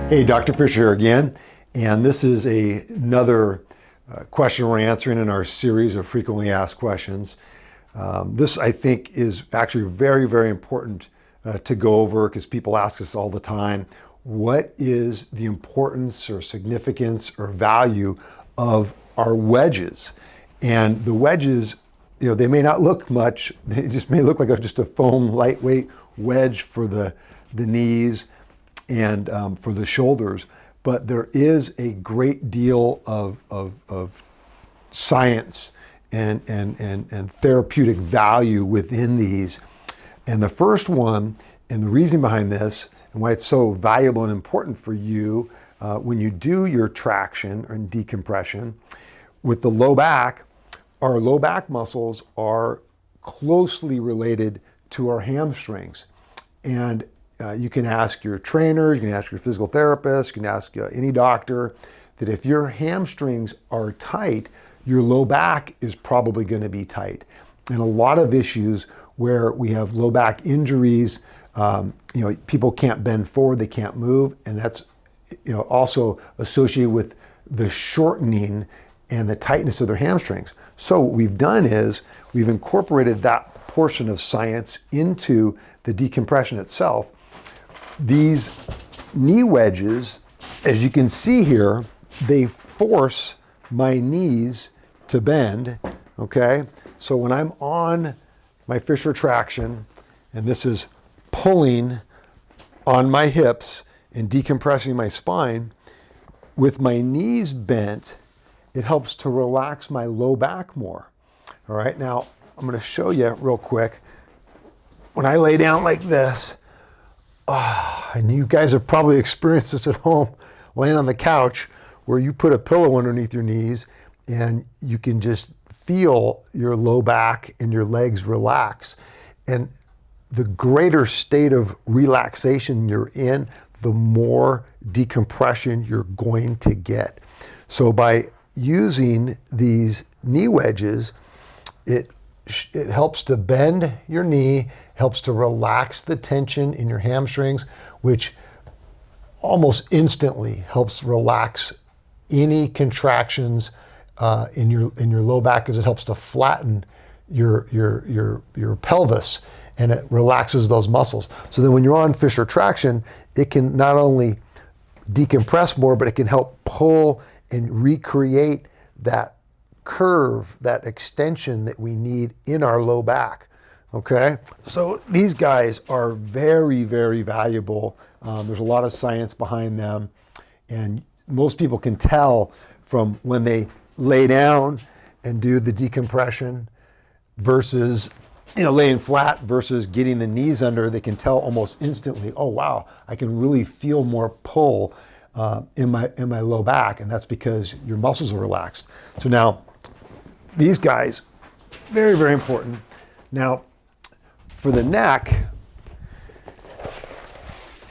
Hey, Dr. Fisher here again, and this is another question we're answering in our series of frequently asked questions. This, I think, is actually very, very important to go over because people ask us all the time, what is the importance or significance or value of our wedges? And the wedges, they may not look much. They just may look like just a foam lightweight wedge for the knees and for the shoulders, but there is a great deal of science and therapeutic value within these. And the first one, and the reason behind this, and why it's so valuable and important for you when you do your traction and decompression, with the low back, our low back muscles are closely related to our hamstrings. And you can ask your trainers, you can ask your physical therapist, you can ask any doctor that if your hamstrings are tight, your low back is probably going to be tight. And a lot of issues where we have low back injuries, people can't bend forward, they can't move, and that's also associated with the shortening and the tightness of their hamstrings. So what we've done is we've incorporated that portion of science into the decompression itself. These knee wedges, as you can see here, they force my knees to bend, okay? So when I'm on my Fisher traction, and this is pulling on my hips and decompressing my spine, with my knees bent, it helps to relax my low back more. All right, now I'm gonna show you real quick. When I lay down like this, and you guys have probably experienced this at home, laying on the couch where you put a pillow underneath your knees and you can just feel your low back and your legs relax. And the greater state of relaxation you're in, the more decompression you're going to get. So by using these knee wedges, it helps to bend your knee, helps to relax the tension in your hamstrings, which almost instantly helps relax any contractions in your low back, as it helps to flatten your pelvis, and it relaxes those muscles. So then when you're on Fisher traction, it can not only decompress more, but it can help pull and recreate that curve, that extension that we need in our low back, okay? So these guys are very, very valuable. There's a lot of science behind them, and most people can tell from when they lay down and do the decompression versus laying flat versus getting the knees under. They can tell almost instantly, oh wow, I can really feel more pull in my low back, and that's because your muscles are relaxed. So now these guys, very, very important. Now for the neck,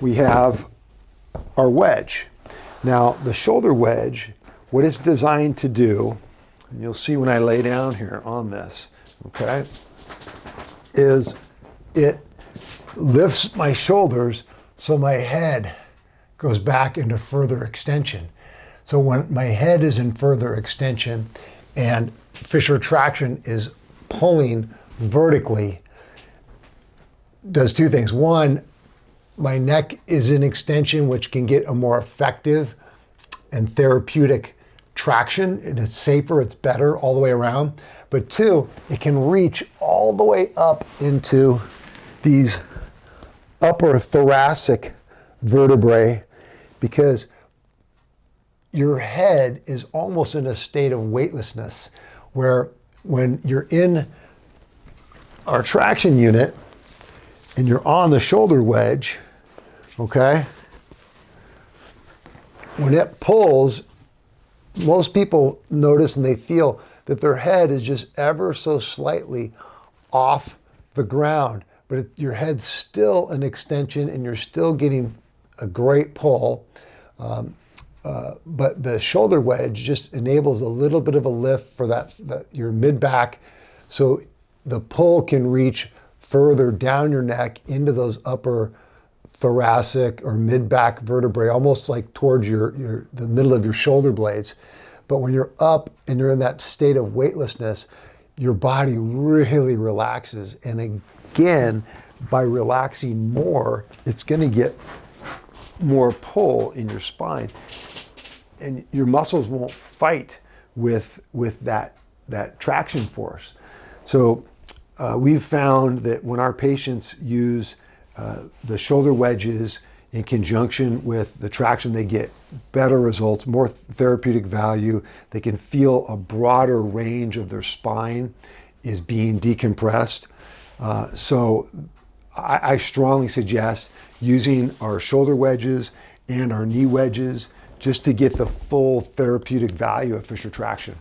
we have our wedge. Now the shoulder wedge, what it's designed to do, and you'll see when I lay down here on this, okay, is it lifts my shoulders so my head goes back into further extension. So when my head is in further extension and Fisher traction is pulling vertically, does two things. One, my neck is in extension, which can get a more effective and therapeutic traction, and it's safer, it's better all the way around. But two, it can reach all the way up into these upper thoracic vertebrae, because your head is almost in a state of weightlessness, where when you're in our traction unit and you're on the shoulder wedge, okay, when it pulls, most people notice and they feel that their head is just ever so slightly off the ground, but your head's still an extension and you're still getting a great pull. But the shoulder wedge just enables a little bit of a lift for your mid-back, so the pull can reach further down your neck into those upper thoracic or mid-back vertebrae, almost like towards the middle of your shoulder blades. But when you're up and you're in that state of weightlessness, your body really relaxes. And again, by relaxing more, it's going to get more pull in your spine, and your muscles won't fight with that traction force. So we've found that when our patients use the shoulder wedges in conjunction with the traction, they get better results, more therapeutic value. They can feel a broader range of their spine is being decompressed. So I strongly suggest using our shoulder wedges and our knee wedges just to get the full therapeutic value of Fisher traction.